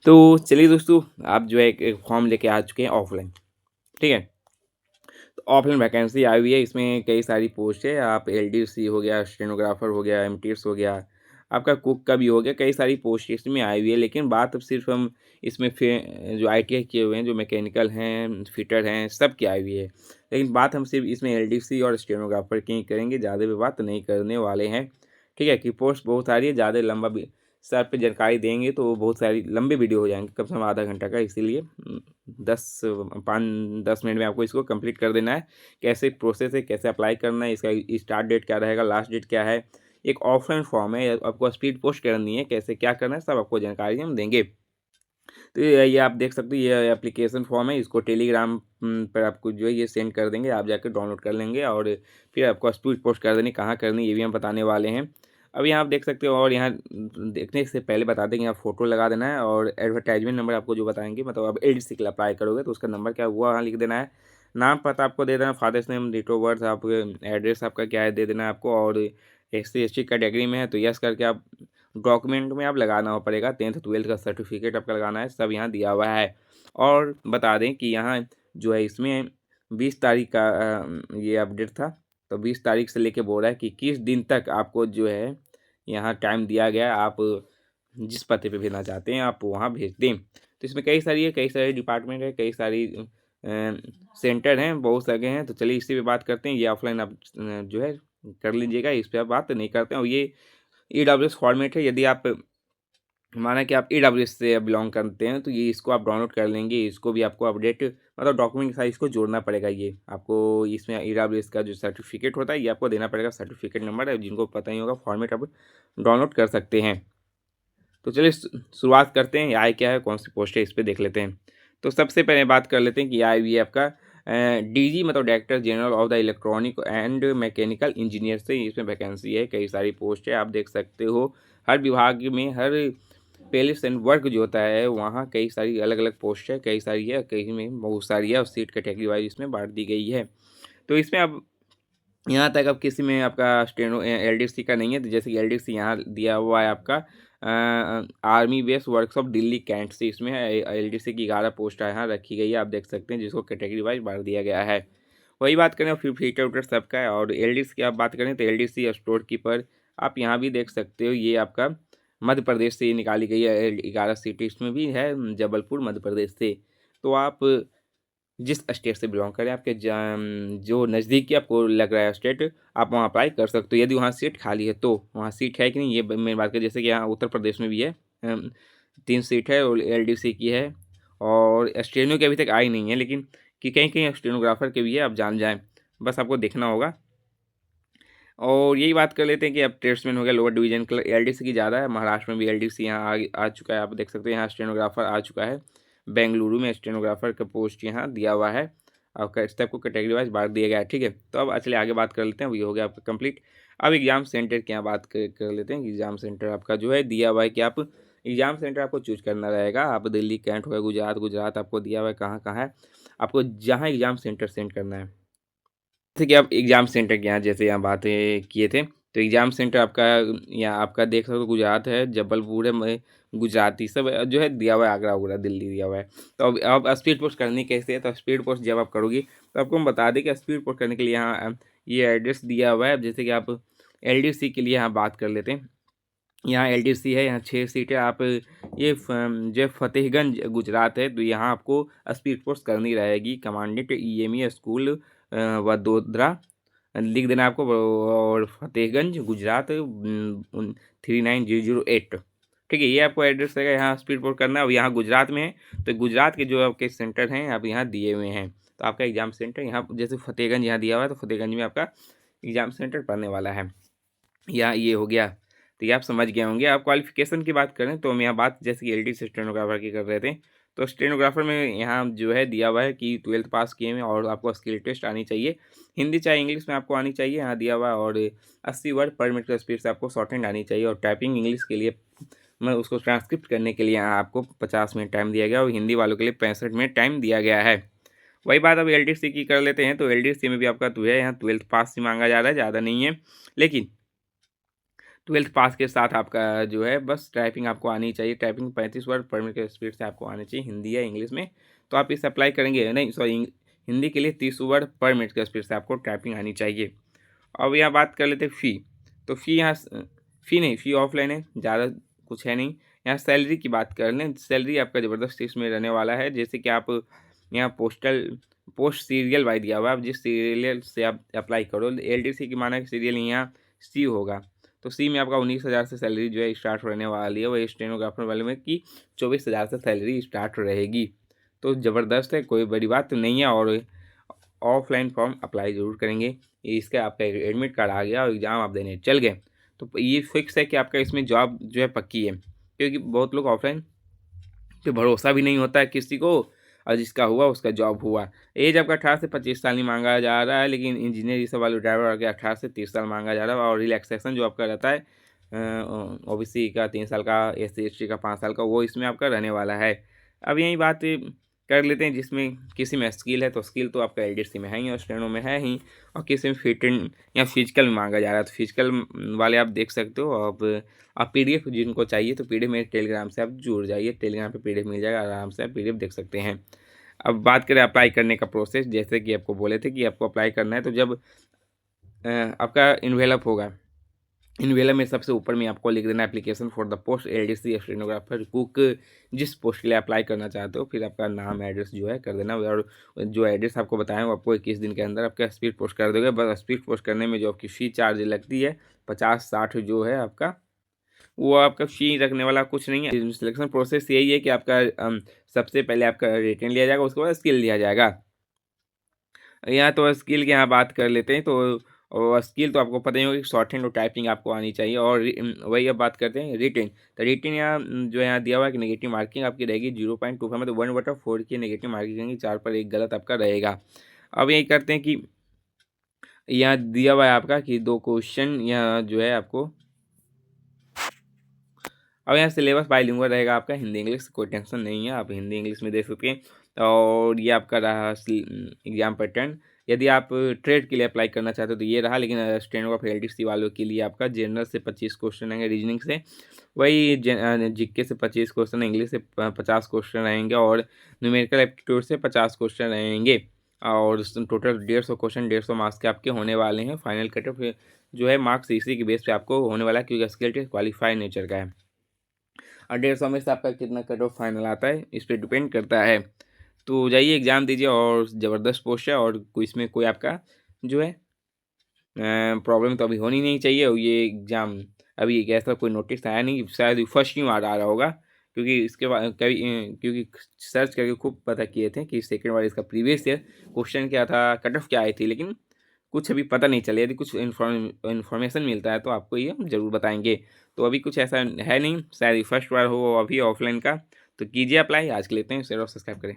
तो चलिए दोस्तों, आप जो है एक फॉर्म लेके आ चुके हैं ऑफलाइन, ठीक है। तो ऑफलाइन वैकेंसी आई हुई है, इसमें कई सारी पोस्ट है। आप एलडीसी हो गया, स्टेनोग्राफर हो गया, एमटीएस हो गया, आपका कुक का भी हो गया, कई सारी पोस्ट इसमें आई हुई है। लेकिन बात अब सिर्फ हम इसमें जो आईटीआई किए हुए हैं, जो मैकेनिकल हैं, फिटर हैं, सब की आई हुई है। लेकिन बात हम सिर्फ इसमें एलडीसी और स्टेनोग्राफर की ही करेंगे, ज़्यादा भी बात नहीं करने वाले हैं, ठीक है। कि पोस्ट बहुत सारी है, ज़्यादा लंबा भी सर पे जानकारी देंगे तो बहुत सारी लंबी वीडियो हो जाएंगे, कम से कम आधा घंटा का। इसीलिए 10 मिनट में आपको इसको कंप्लीट कर देना है। कैसे प्रोसेस है, कैसे अप्लाई करना है, इसका स्टार्ट डेट क्या रहेगा, लास्ट डेट क्या है। एक ऑफलाइन फॉर्म है, आपको स्पीड पोस्ट करनी है, कैसे क्या करना है सब आपको जानकारी हम देंगे। तो ये आप देख सकते हो, ये एप्लीकेशन फॉर्म है, इसको टेलीग्राम पर आपको जो है ये सेंड कर देंगे, आप जाकर डाउनलोड कर लेंगे और फिर आपको स्पीड पोस्ट कर देनी, कहाँ करनी ये भी हम बताने वाले हैं। अब यहाँ आप देख सकते हो, और यहाँ देखने से पहले बता दें कि यहाँ फ़ोटो लगा देना है और एडवर्टाइजमेंट नंबर आपको जो बताएंगे, मतलब आप एलडीसी के लिए अप्लाई करोगे तो उसका नंबर क्या हुआ वहाँ लिख देना है। नाम पता आपको दे देना, father's name, date of birth, आप एड्रेस आपका क्या है दे देना है आपको। और SC ST कैटेगरी में है तो यस करके आप डॉक्यूमेंट में आप लगाना पड़ेगा, 10th 12th का सर्टिफिकेट आपका लगाना है, सब यहाँ दिया हुआ है। और बता दें कि यहाँ जो है इसमें 20 तारीख का ये अपडेट था। तो 20 तारीख से लेके बोल रहा है कि किस दिन तक आपको जो है यहाँ टाइम दिया गया है, आप जिस पते पे भेजना चाहते हैं आप वहाँ भेज दें। तो इसमें कई सारे डिपार्टमेंट है, कई सारी सेंटर हैं, बहुत सारे हैं। तो चलिए इसी पे बात करते हैं। ये ऑफलाइन आप जो है कर लीजिएगा, इस पर आप बात नहीं करते हैं। और ये EWS फॉर्मेट है, यदि आप माना कि आप EWS से बिलोंग करते हैं तो ये इसको आप डाउनलोड कर लेंगे। इसको भी आपको अपडेट मतलब डॉक्यूमेंट के साथ इसको जोड़ना पड़ेगा। ये आपको इसमें EWS का जो सर्टिफिकेट होता है ये आपको देना पड़ेगा, सर्टिफिकेट नंबर है, जिनको पता ही होगा फॉर्मेट आप डाउनलोड कर सकते हैं। तो चलिए शुरुआत करते हैं, आय क्या है, कौन सी पोस्ट है, इस पर देख लेते हैं। तो सबसे पहले बात कर लेते हैं कि आय भी है आपका DG मतलब director general of the electronic and mechanical engineer से इसमें वैकेंसी है। कई सारी पोस्ट है, आप देख सकते हो। हर विभाग में हर प्लेस एंड वर्क जो होता है वहाँ कई सारी अलग अलग पोस्ट है, कई सारी है, कहीं में बहुत सारी है, और सीट कैटेगरी वाइज इसमें बांट दी गई है। तो इसमें अब यहाँ तक अब किसी में आपका स्टेनो LDC का नहीं है, तो जैसे कि LDC यहाँ दिया हुआ है आपका army base workshop Delhi Cantt से, इसमें है LDC की 11 पोस्ट यहाँ रखी गई है, आप देख सकते हैं, जिसको कैटेगरी वाइज बांट दिया गया है। वही बात करें फिर फीटर उटर सबका है। और LDC की आप बात करें तो LDC स्टोर कीपर आप यहाँ भी देख सकते हो, ये आपका मध्य प्रदेश से ये निकाली गई है। 11 सीट इसमें भी है, जबलपुर मध्य प्रदेश से। तो आप जिस स्टेट से बिलोंग करें, आपके जो नज़दीकी आपको लग रहा है स्टेट, आप वहाँ अप्लाई कर सकते हो। यदि वहाँ सीट खाली है तो वहाँ सीट है कि नहीं ये मेन बात करें। जैसे कि यहाँ उत्तर प्रदेश में भी है 3 सीट है और LDC की है, और स्टेनो की अभी तक आई नहीं है, लेकिन कि कहीं कहीं स्टेनोग्राफर के भी है, आप जान जाएँ, बस आपको देखना होगा। और यही बात कर लेते हैं कि अब ट्रेड्समैन हो गया लोअर डिवीजन का, LDC की ज़्यादा है। महाराष्ट्र में भी LDC यहाँ आ चुका है, आप देख सकते हैं, यहाँ स्टेनोग्राफर आ चुका है। बेंगलुरु में स्टेनोग्राफर का पोस्ट यहाँ दिया हुआ है, आपका इस टाइप को कैटेगरी वाइज बांट दिया गया है, ठीक है। तो अब चलिए आगे बात कर लेते हैं, ये हो गया आपका कंप्लीट। अब एग्जाम सेंटर की यहाँ बात कर लेते हैं। एग्जाम सेंटर आपका जो है दिया हुआ है कि आप एग्जाम सेंटर आपको चूज करना रहेगा। आप दिल्ली कैंट हो गया, गुजरात आपको दिया हुआ है कहाँ कहाँ है, आपको जहाँ एग्जाम सेंटर सेंड करना है। जैसे कि आप एग्ज़ाम सेंटर की यहाँ जैसे यहाँ बातें किए थे, तो एग्ज़ाम सेंटर आपका यहाँ आपका देख सकते हो, गुजरात है, जबलपुर है, गुजराती सब जो है दिया हुआ है, आगरा वगैरह दिल्ली दिया हुआ है। तो अब स्पीड पोस्ट करनी कैसे है, तो स्पीड पोस्ट जब आप करोगी तो आपको हम बता दें कि स्पीड पोस्ट करने के लिए यहाँ ये एड्रेस दिया हुआ है। जैसे कि आप LDC के लिए यहाँ बात कर लेते हैं। यहाँ LDC है, यहाँ 6 सीटें। आप ये जो फतेहगंज गुजरात है, तो यहाँ आपको स्पीड पोस्ट करनी रहेगी। कमांडेंट EME स्कूल वडोदरा लिख देना आपको, और फतेहगंज गुजरात 39008, ठीक है। ये आपको एड्रेस रहेगा, यहाँ स्पीड पोस्ट करना है। और यहाँ गुजरात में है तो गुजरात के जो आपके सेंटर हैं आप यहाँ दिए हुए हैं। तो आपका एग्ज़ाम सेंटर यहाँ जैसे फतेहगंज यहाँ दिया हुआ है, तो फतेहगंज में आपका एग्ज़ाम सेंटर पड़ने वाला है। यहाँ ये हो गया, तो ये आप समझ गए होंगे। आप क्वालिफिकेशन की बात करें तो हम यहाँ बात जैसे कि LDC स्टेनोग्राफर की कर रहे थे, तो स्टेनोग्राफर में यहाँ जो है दिया हुआ है कि 12th पास किए हैं और आपको स्किल टेस्ट आनी चाहिए, हिंदी चाहे इंग्लिश में आपको आनी चाहिए, यहाँ दिया हुआ है। और 80 वर्ड पर मिनट की स्पीड से आपको शॉर्ट हैंड आनी चाहिए। और टाइपिंग इंग्लिश के लिए मैं उसको ट्रांसक्रिप्ट करने के लिए यहाँ आपको 50 मिनट टाइम दिया गया, और हिंदी वालों के लिए 65 मिनट टाइम दिया गया है। वही बात अब LDC की कर लेते हैं। तो LDC में भी आपका तो है यहाँ 12th पास ही मांगा जा रहा है, ज़्यादा नहीं है। लेकिन 12th पास के साथ आपका जो है बस टाइपिंग आपको आनी चाहिए। टाइपिंग 35 वर्ड पर मिनट के स्पीड से आपको आनी चाहिए, हिंदी या इंग्लिश में। तो आप इसे अप्लाई करेंगे, नहीं सॉरी, हिंदी के लिए 30 वर्ड पर मिनट के स्पीड से आपको टाइपिंग आनी चाहिए। अब यहाँ बात कर लेते हैं फ़ी। तो फ़ी यहाँ फ़ी नहीं, फ़ी ऑफलाइन है, ज़्यादा कुछ है नहीं। यहाँ सैलरी की बात कर लें, सैलरी आपका ज़बरदस्त इसमें रहने वाला है। जैसे कि आप यहाँ पोस्ट सीरियल वाइज दिया हुआ है, आप जिस सीरियल से आप अप्लाई करो, एलडीसी की माना कि सीरियल यहाँ सी होगा, तो सी में आपका 19,000 से सैलरी जो है स्टार्ट होने वाली है। वही स्टेनोग्राफर वाले में कि 24,000 से सैलरी स्टार्ट रहेगी। तो ज़बरदस्त है, कोई बड़ी बात तो नहीं है। और ऑफलाइन फॉर्म अप्लाई ज़रूर करेंगे। इसका आपका एडमिट कार्ड आ गया और एग्ज़ाम आप देने चल गए, तो ये फिक्स है कि आपका इसमें जॉब जो है पक्की है। क्योंकि बहुत लोग ऑफलाइन पे भरोसा भी नहीं होता है किसी को, और जिसका हुआ उसका जॉब हुआ। एज आपका 18 से 25 साल ही मांगा जा रहा है, लेकिन इंजीनियर ये सब वाले ड्राइवर आगे 18 से 30 साल मांगा जा रहा है। और रिलैक्सेशन जो आपका रहता है ओबीसी का 3 साल का, एससी एसटी का 5 साल का, वो इसमें आपका रहने वाला है। अब यही बात कर लेते हैं, जिसमें किसी में स्किल है तो स्किल तो आपका एलडीसी में है ही और स्टेनो में है ही, और किसी में फिटन या फिजिकल में मांगा जा रहा है तो फिजिकल वाले आप देख सकते हो। अब आप पीडीएफ जिनको चाहिए तो पीडीएफ मेरे टेलीग्राम से आप जुड़ जाइए, टेलीग्राम पे पीडीएफ मिल जाएगा, आराम से आप पीडीएफ देख सकते हैं। अब बात करें अप्लाई करने का प्रोसेस, जैसे कि आपको बोले थे कि आपको अप्लाई करना है, तो जब आपका इन्वेलप होगा, इन्वेलप में सबसे ऊपर में आपको लिख देना application for the post LDC stenographer cook, जिस पोस्ट के लिए अप्लाई करना चाहते हो। फिर आपका नाम एड्रेस जो है कर देना, और जो एड्रेस आपको बताएं वो आपको 21 दिन के अंदर आपका स्पीड पोस्ट कर दोगे। बस स्पीड पोस्ट करने में जो आपकी फ़ी चार्ज लगती है 50-60 जो है आपका, वो आपका फ़ी रखने वाला कुछ नहीं है। सिलेक्शन प्रोसेस यही है कि आपका सबसे पहले आपका रिटन लिया जाएगा, उसके बाद स्किल लिया जाएगा। यहाँ तो स्किल की यहाँ बात कर लेते हैं, तो और स्किल तो आपको पता ही होगा कि शॉर्ट हैंड और टाइपिंग आपको आनी चाहिए। और वही अब बात करते हैं रिटेन। तो रिटेन यहाँ जो यहाँ दिया हुआ है कि नेगेटिव मार्किंग आपकी रहेगी 0.25, मतलब 1/4 की नेगेटिव मार्किंग रहेगी, 4 पर 1 गलत आपका रहेगा। अब यही करते हैं कि यहाँ दिया हुआ है आपका कि 2 क्वेश्चन यहाँ जो है आपको, अब यहाँ सिलेबस बाइलिंगुअल रहेगा आपका, हिंदी इंग्लिश, कोई टेंशन नहीं है, आप हिंदी इंग्लिश में दे सकते हैं। और ये आपका रहा एग्जाम पैटर्न। यदि आप ट्रेड के लिए अप्लाई करना चाहते हो तो ये रहा, लेकिन स्टेनोग्राफर एलडीसी वालों के लिए आपका जनरल से 25 क्वेश्चन रहेंगे, रीजनिंग से वही जीके से 25 क्वेश्चन, इंग्लिश से 50 क्वेश्चन रहेंगे, और न्यूमेरिकल एप्टीट्यूड से 50 क्वेश्चन रहेंगे। और टोटल 150 क्वेश्चन 150 मार्क्स के आपके होने वाले हैं। फाइनल कट ऑफ जो है मार्क्स इसी के बेस पे आपको होने वाला है, क्योंकि स्किल टेस्ट क्वालिफाई नेचर का है। और 150 में से आपका कितना कट ऑफ फाइनल आता है इस पर डिपेंड करता है। तो जाइए एग्ज़ाम दीजिए, और ज़बरदस्त पोस्ट है, और कोई इसमें कोई आपका जो है प्रॉब्लम तो अभी होनी नहीं चाहिए। और ये एग्ज़ाम अभी एक ऐसा कोई नोटिस आया नहीं, शायद फर्स्ट टाइम आ रहा होगा, क्योंकि इसके बाद कभी क्योंकि सर्च करके खूब पता किए थे कि सेकेंड बार इसका प्रीवियस ईयर क्वेश्चन क्या था, कट ऑफ क्या आई थी, लेकिन कुछ अभी पता नहीं चले। यदि कुछ इन्फॉर्मेशन मिलता है तो आपको ये हम ज़रूर बताएंगे। तो अभी कुछ ऐसा है नहीं, शायद फर्स्ट बार हो अभी ऑफलाइन का। तो कीजिए अप्लाई, आज के लेते हैं, शेयर और सब्सक्राइब करें।